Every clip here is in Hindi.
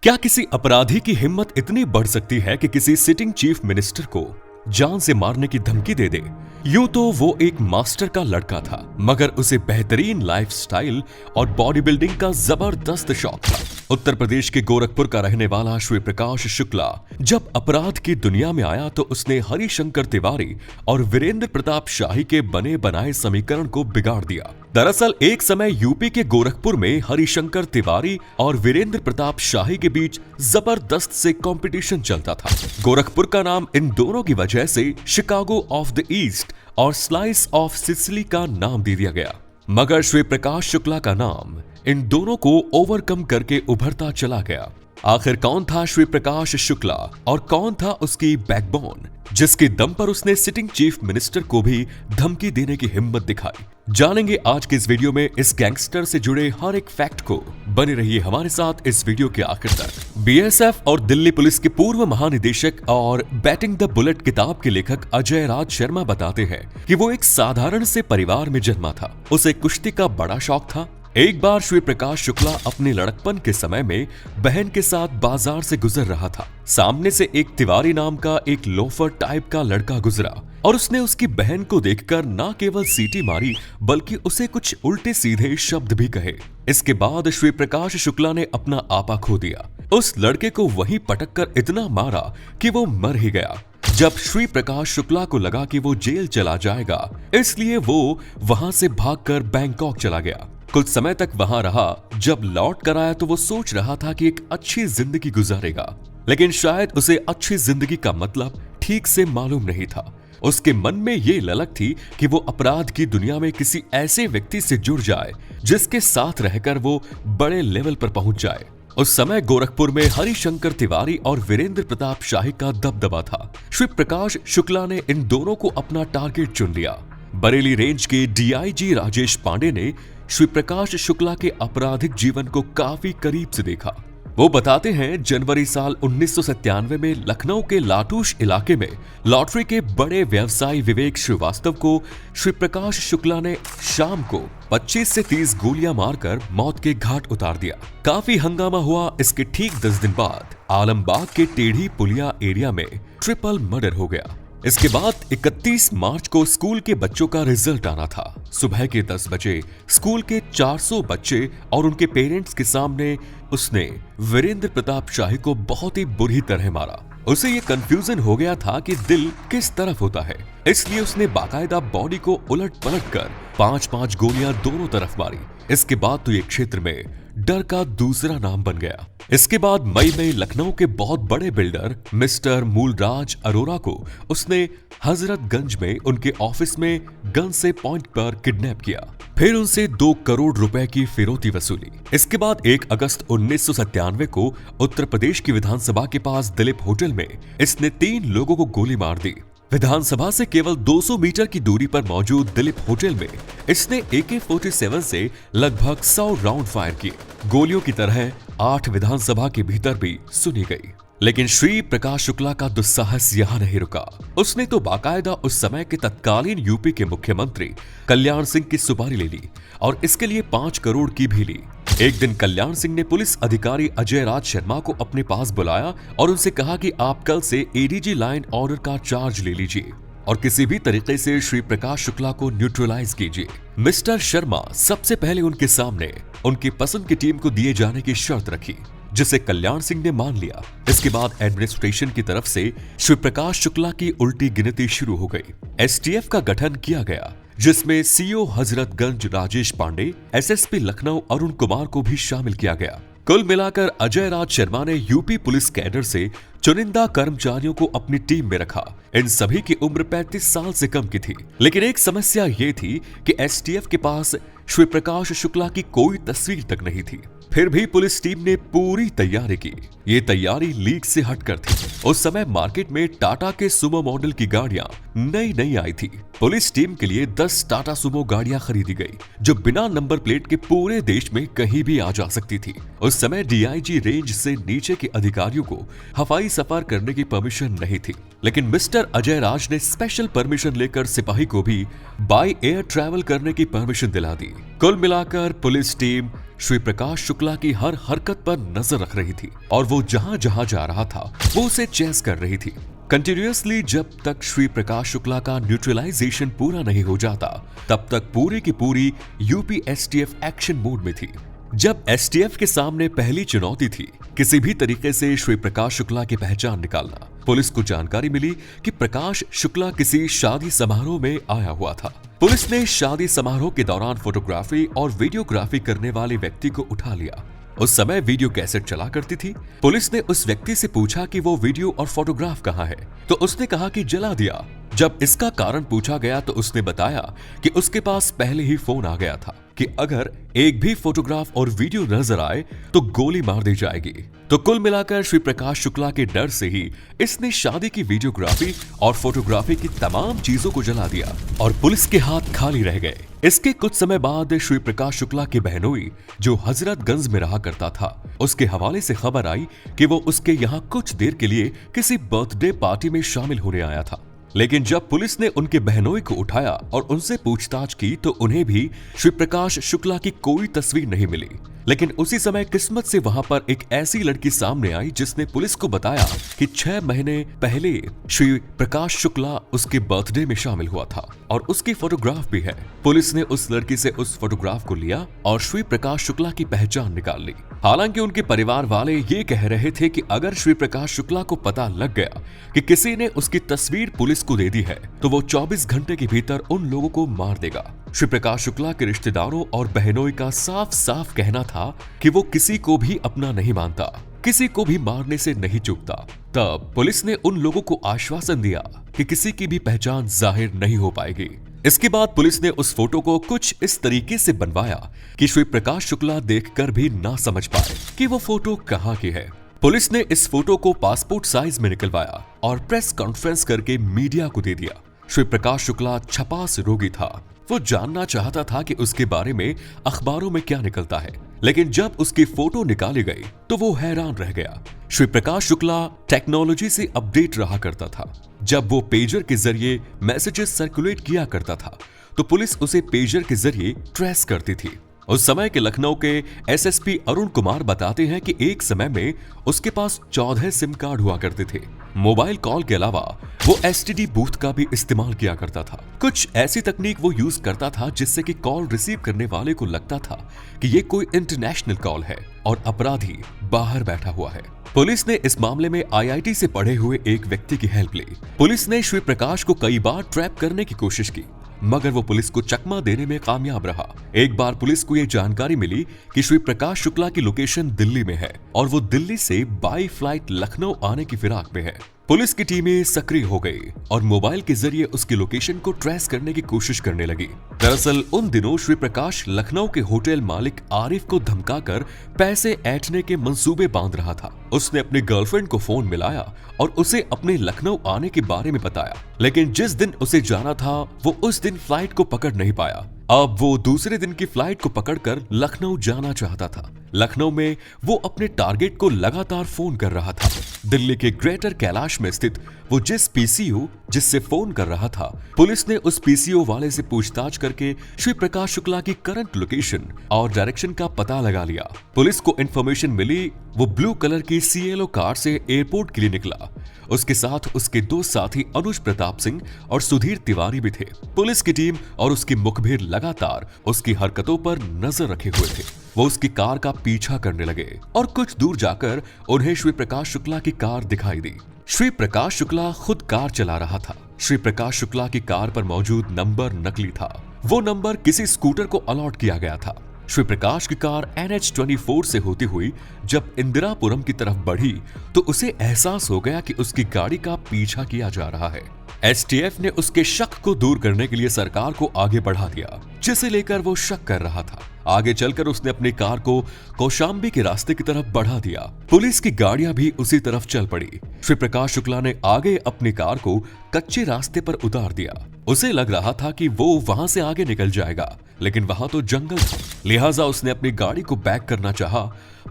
क्या किसी अपराधी की हिम्मत इतनी बढ़ सकती है कि किसी सिटिंग चीफ मिनिस्टर को जान से मारने की धमकी दे दे? यूं तो वो एक मास्टर का लड़का था, मगर उसे बेहतरीन लाइफस्टाइल और बॉडी बिल्डिंग का जबरदस्त शौक था। उत्तर प्रदेश के गोरखपुर का रहने वाला श्री प्रकाश शुक्ला जब अपराध की दुनिया में आया तो उसने हरिशंकर तिवारी और वीरेंद्र प्रताप शाही के बने बनाए समीकरण को बिगाड़ दिया। दरअसल एक समय यूपी के गोरखपुर में हरिशंकर तिवारी और वीरेंद्र प्रताप शाही के बीच जबरदस्त से कंपटीशन चलता था। गोरखपुर का नाम इन दोनों की वजह से शिकागो ऑफ द ईस्ट और स्लाइस ऑफ सिसिली का नाम दे दिया गया, मगर श्री प्रकाश शुक्ला का नाम इन दोनों को ओवरकम करके उभरता चला गया। आखिर कौन था श्री प्रकाश शुक्ला और कौन था उसकी बैकबोन, जिसके दम पर उसने सिटिंग चीफ मिनिस्टर को भी धमकी देने की हिम्मत दिखाई? जानेंगे आज के इस वीडियो में इस गैंगस्टर से जुड़े हर एक फैक्ट को। बने रहिए हमारे साथ इस वीडियो के आखिर तक। बीएसएफ और दिल्ली पुलिस के पूर्व महानिदेशक और बैटिंग द बुलेट किताब के लेखक अजय राज शर्मा बताते हैं कि वो एक साधारण से परिवार में जन्मा था। उसे कुश्ती का बड़ा शौक था। एक बार श्री प्रकाश शुक्ला अपने लड़कपन के समय में बहन के साथ बाजार से गुजर रहा था। सामने से एक तिवारी नाम का एक लोफर टाइप का लड़का गुजरा और उसने उसकी बहन को देखकर न केवल सीटी मारी बल्कि उसे कुछ उल्टे सीधे शब्द भी कहे। इसके बाद श्री प्रकाश शुक्ला ने अपना आपा खो दिया। उस लड़के को वहीं पटक कर इतना मारा कि वो मर ही गया। जब श्री प्रकाश शुक्ला को लगा कि वो जेल चला जाएगा, इसलिए वो वहां से भागकर बैंकॉक चला गया। कुछ समय तक वहां रहा। जब लौट कर आया तो वो सोच रहा था कि एक अच्छी जिंदगी गुजारेगा, लेकिन शायद उसे अच्छी जिंदगी का मतलब ठीक से मालूम नहीं था। उसके मन में ये ललक थी कि वो अपराध की दुनिया में किसी ऐसे व्यक्ति से जुड़ जाए जिसके साथ रहकर वो बड़े लेवल पर पहुंच जाए। उस समय गोरखपुर में हरिशंकर तिवारी और वीरेंद्र प्रताप शाही का दबदबा था। श्री प्रकाश शुक्ला ने इन दोनों को अपना टारगेट चुन लिया। बरेली रेंज के डीआईजी राजेश पांडे ने श्री प्रकाश शुक्ला के आपराधिक जीवन को काफी करीब से देखा। वो बताते हैं, जनवरी साल 1997 में लखनऊ के लाटूश इलाके में लॉटरी के बड़े व्यवसायी विवेक श्रीवास्तव को श्री प्रकाश शुक्ला ने शाम को 25 से 30 गोलियां मारकर मौत के घाट उतार दिया। काफी हंगामा हुआ। इसके ठीक 10 दिन बाद आलमबाग के टेढ़ी पुलिया एरिया में ट्रिपल मर्डर हो गया। इसके बाद 31 मार्च को स्कूल के बच्चों का रिजल्ट आना था। सुबह के 10 बजे स्कूल के 400 बच्चे और उनके पेरेंट्स के सामने उसने वीरेंद्र प्रताप शाही को बहुत ही बुरी तरह मारा। उसे ये कंफ्यूजन हो गया था कि दिल किस तरफ होता है, इसलिए उसने बाकायदा बॉडी को उलट पलट कर 5-5 गोलियां दोनों तरफ मारी। इसके बाद तो ये क्षेत्र में डर का दूसरा नाम बन गया। इसके बाद मई में लखनऊ के बहुत बड़े बिल्डर मिस्टर मूलराज अरोरा को उसने हजरतगंज में उनके ऑफिस में गन से पॉइंट पर किडनैप किया। फिर उनसे 2 करोड़ रुपए की फिरौती वसूली। इसके बाद 1 अगस्त 1997 को उत्तर प्रदेश की विधानसभा के पास दिलीप होटल में इसने 3 लोगों को गोली मार दी। विधानसभा से केवल 200 मीटर की दूरी पर मौजूद दिलीप होटल में इसने AK-47 से लगभग 100 राउंड फायर किए। गोलियों की तरह 8 विधानसभा के भीतर भी सुनी गई। लेकिन श्री प्रकाश शुक्ला का दुस्साहस यहाँ नहीं रुका। उसने तो बाकायदा उस समय के तत्कालीन यूपी के मुख्यमंत्री कल्याण सिंह की सुपारी ले ली और इसके लिए 5 करोड़ की भी ली। एक दिन कल्याण सिंह ने पुलिस अधिकारी अजय राज शर्मा को अपने पास बुलाया और उनसे कहा कि आप कल से एडीजी लाइन ऑर्डर का चार्ज ले लीजिए और किसी भी तरीके से श्री प्रकाश शुक्ला को न्यूट्रलाइज कीजिए। मिस्टर शर्मा सबसे पहले उनके सामने उनकी पसंद की टीम को दिए जाने की शर्त रखी, जिसे कल्याण सिंह ने मान लिया। इसके बाद एडमिनिस्ट्रेशन की तरफ से श्री प्रकाश शुक्ला की उल्टी गिनती शुरू हो गई। एसटीएफ का गठन किया गया, जिसमें सीओ हजरतगंज राजेश पांडे, एसएसपी लखनऊ अरुण कुमार को भी शामिल किया गया। कुल मिलाकर अजय राज शर्मा ने यूपी पुलिस कैडर से चुनिंदा कर्मचारियों को अपनी टीम में रखा। इन सभी की उम्र 35 साल से कम की थी। लेकिन एक समस्या ये थी कि एसटीएफ के पास श्री प्रकाश शुक्ला की कोई तस्वीर तक नहीं थी। फिर भी पुलिस टीम ने पूरी तैयारी की। ये तैयारी लीक से हटकर थी। उस समय मार्केट में टाटा के सुमो मॉडल की गाड़ियां नई आई थी। पुलिस टीम के लिए 10 टाटा सुमो गाड़ियां खरीदी गई, जो बिना नंबर प्लेट के पूरे देश में कहीं भी आ जा सकती थी। उस समय डीआईजी रेंज से नीचे के अधिकारियों को हवाई सफर करने की परमिशन नहीं थी, लेकिन मिस्टर अजय राज ने स्पेशल परमिशन लेकर सिपाही को भी बाय एयर ट्रैवल करने की परमिशन दिला दी। कुल मिलाकर पुलिस टीम श्री प्रकाश शुक्ला की हर हरकत पर नजर रख रही थी और वो जहां जहां जा रहा था वो उसे चेस कर रही थी कंटिन्यूअसली। जब तक श्री प्रकाश शुक्ला का न्यूट्रलाइजेशन पूरा नहीं हो जाता तब तक पूरी की पूरी यूपी एसटीएफ एक्शन मोड में थी। जब एसटीएफ के सामने पहली चुनौती थी किसी भी तरीके से श्री प्रकाश शुक्ला की पहचान निकालना। पुलिस को जानकारी मिली कि प्रकाश शुक्ला किसी शादी समारोह में आया हुआ था। पुलिस ने शादी समारोह के दौरान फोटोग्राफी और वीडियोग्राफी करने वाले व्यक्ति को उठा लिया। उस समय वीडियो कैसेट चला करती थी। पुलिस ने उस व्यक्ति से पूछा कि वो वीडियो और फोटोग्राफ कहाँ है, तो उसने कहा कि जला दिया। जब इसका कारण पूछा गया तो उसने बताया कि उसके पास पहले ही फोन आ गया था कि अगर एक भी फोटोग्राफ और वीडियो नजर आए तो गोली मार दी जाएगी। तो कुल मिलाकर श्री प्रकाश शुक्ला के डर से ही इसने शादी की वीडियोग्राफी और फोटोग्राफी की तमाम चीजों को जला दिया और पुलिस के हाथ खाली रह गए। इसके कुछ समय बाद श्री प्रकाश शुक्ला के बहनोई जो हजरतगंज में रहा करता था उसके हवाले से खबर आई कि वो उसके यहाँ कुछ देर के लिए किसी बर्थडे पार्टी में शामिल होने आया था। लेकिन जब पुलिस ने उनके बहनोई को उठाया और उनसे पूछताछ की तो उन्हें भी श्री प्रकाश शुक्ला की कोई तस्वीर नहीं मिली। लेकिन उसी समय किस्मत से वहां पर एक ऐसी लड़की सामने आई जिसने पुलिस को बताया कि 6 महीने पहले श्री प्रकाश शुक्ला उसके बर्थडे में शामिल हुआ था और उसकी फोटोग्राफ भी है। पुलिस ने उस लड़की से उस फोटोग्राफ को लिया और श्री प्रकाश शुक्ला की पहचान निकाल ली। हालांकि उनके परिवार वाले ये कह रहे थे कि अगर श्री प्रकाश शुक्ला को पता लग गया कि किसी ने उसकी तस्वीर पुलिस को दे दी है तो वो 24 घंटे के भीतर उन लोगों को मार देगा। श्री प्रकाश शुक्ला के रिश्तेदारों और बहनोई का साफ साफ कहना था कि वो किसी को भी अपना नहीं मानता, किसी को भी मारने से नहीं चूकता। तब पुलिस ने उन लोगों को आश्वासन दिया कि किसी की भी पहचान जाहिर नहीं हो पाएगी। इसके बाद पुलिस ने उस फोटो को कुछ इस तरीके से बनवाया कि श्री प्रकाश शुक्ला देखकर भी ना समझ पाए कि वो फोटो कहाँ की है। पुलिस ने इस फोटो को पासपोर्ट साइज में निकलवाया और प्रेस कॉन्फ्रेंस करके मीडिया को दे दिया। श्री प्रकाश शुक्ला छपास रोगी था। वो जानना चाहता था कि उसके बारे में अखबारों में क्या निकलता है, लेकिन जब उसकी फोटो निकाली गई तो वो हैरान रह गया। श्री प्रकाश शुक्ला टेक्नोलॉजी से अपडेट रहा करता था। जब वो पेजर के जरिए मैसेजेस सर्कुलेट किया करता था तो पुलिस उसे पेजर के जरिए ट्रेस करती थी। उस समय के लखनऊ के एसएसपी अरुण कुमार बताते हैं कि एक समय में उसके पास 14 सिम कार्ड हुआ करते थे। मोबाइल कॉल के अलावा वो एसटीडी बूथ का भी इस्तेमाल किया करता था। कुछ ऐसी तकनीक वो यूज करता था जिससे कि कॉल रिसीव करने वाले को लगता था कि ये कोई इंटरनेशनल कॉल है और अपराधी बाहर बैठा हुआ है। पुलिस ने इस मामले में आईआईटी से पढ़े हुए एक व्यक्ति की हेल्प ली। पुलिस ने श्री प्रकाश को कई बार ट्रैप करने की कोशिश की मगर वो पुलिस को चकमा देने में कामयाब रहा। एक बार पुलिस को ये जानकारी मिली कि श्री प्रकाश शुक्ला की लोकेशन दिल्ली में है और वो दिल्ली से बाई फ्लाइट लखनऊ आने की फिराक में है। पुलिस की टीमें सक्रिय हो गई और मोबाइल के जरिए उसकी लोकेशन को ट्रेस करने की कोशिश करने लगी। दरअसल उन दिनों श्री प्रकाश लखनऊ के होटल मालिक आरिफ को धमकाकर पैसे ऐंठने के मंसूबे बांध रहा था। उसने अपनी गर्लफ्रेंड को फोन मिलाया और उसे अपने लखनऊ आने के बारे में बताया, लेकिन जिस दिन उसे जाना था वो उस दिन फ्लाइट को पकड़ नहीं पाया। अब वो दूसरे दिन की फ्लाइट को पकड़कर लखनऊ जाना चाहता था। लखनऊ में वो अपने टारगेट को लगातार फोन कर रहा था। दिल्ली के ग्रेटर कैलाश में स्थित वो जिस पीसीओ जिससे फोन कर रहा था, पुलिस ने उस पीसीओ वाले से पूछताछ करके श्री प्रकाश शुक्ला की करंट लोकेशन और डायरेक्शन का पता लगा लिया। पुलिस को इन्फॉर्मेशन मिली वो ब्लू कलर की सीएलओ कार से एयरपोर्ट के लिए निकला। उसके साथ उसके 2 साथी अनुज प्रताप सिंह और सुधीर तिवारी भी थे। पुलिस की टीम और उसकी मुखबिर लगातार उसकी हरकतों पर नजर रखे हुए थे। वो उसकी कार का पीछा करने लगे और कुछ दूर जाकर उन्हें श्री प्रकाश शुक्ला की कार दिखाई दी। श्री प्रकाश शुक्ला खुद कार चला रहा था। श्री प्रकाश शुक्ला की कार पर मौजूद नंबर नकली था। वो नंबर किसी स्कूटर को अलॉट किया गया था। श्री प्रकाश की कार NH-24 से होती हुई जब इंदिरापुरम की तरफ बढ़ी तो उसे एहसास हो गया कि उसकी गाड़ी का पीछा किया जा रहा है। एसटीएफ ने उसके शक को दूर करने के लिए सरकार को आगे बढ़ा दिया, जिसे लेकर वो शक कर रहा था। आगे चलकर उसने अपनी कार को कौशाम्बी के रास्ते की तरफ बढ़ा दिया। पुलिस की गाड़ियां भी उसी तरफ चल पड़ी। श्री प्रकाश शुक्ला ने आगे अपनी कार को कच्चे रास्ते पर उतार दिया। उसे लग रहा था कि वो वहां से आगे निकल जाएगा, लेकिन वहां तो जंगल था, लिहाजा उसने अपनी गाड़ी को बैक करना चाहा,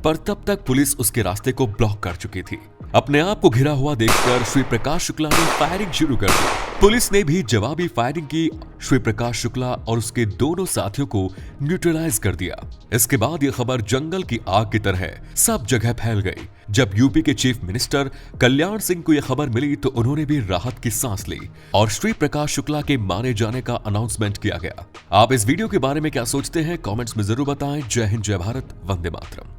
पर तब तक पुलिस उसके रास्ते को ब्लॉक कर चुकी थी। अपने आप को घिरा हुआ देखकर श्री प्रकाश शुक्ला ने फायरिंग शुरू कर दी। पुलिस ने भी जवाबी फायरिंग की। श्री प्रकाश शुक्ला और उसके दोनों साथियों को न्यूट्रलाइज कर दिया। इसके बाद यह खबर जंगल की आग की तरह सब जगह फैल गई। जब यूपी के चीफ मिनिस्टर कल्याण सिंह को यह खबर मिली तो उन्होंने भी राहत की सांस ली और श्री प्रकाश शुक्ला के मारे जाने का अनाउंसमेंट किया गया। आप इस वीडियो के बारे में क्या सोचते हैं? कमेंट्स में जरूर बताएं। जय हिंद, जय भारत, वंदे मातरम।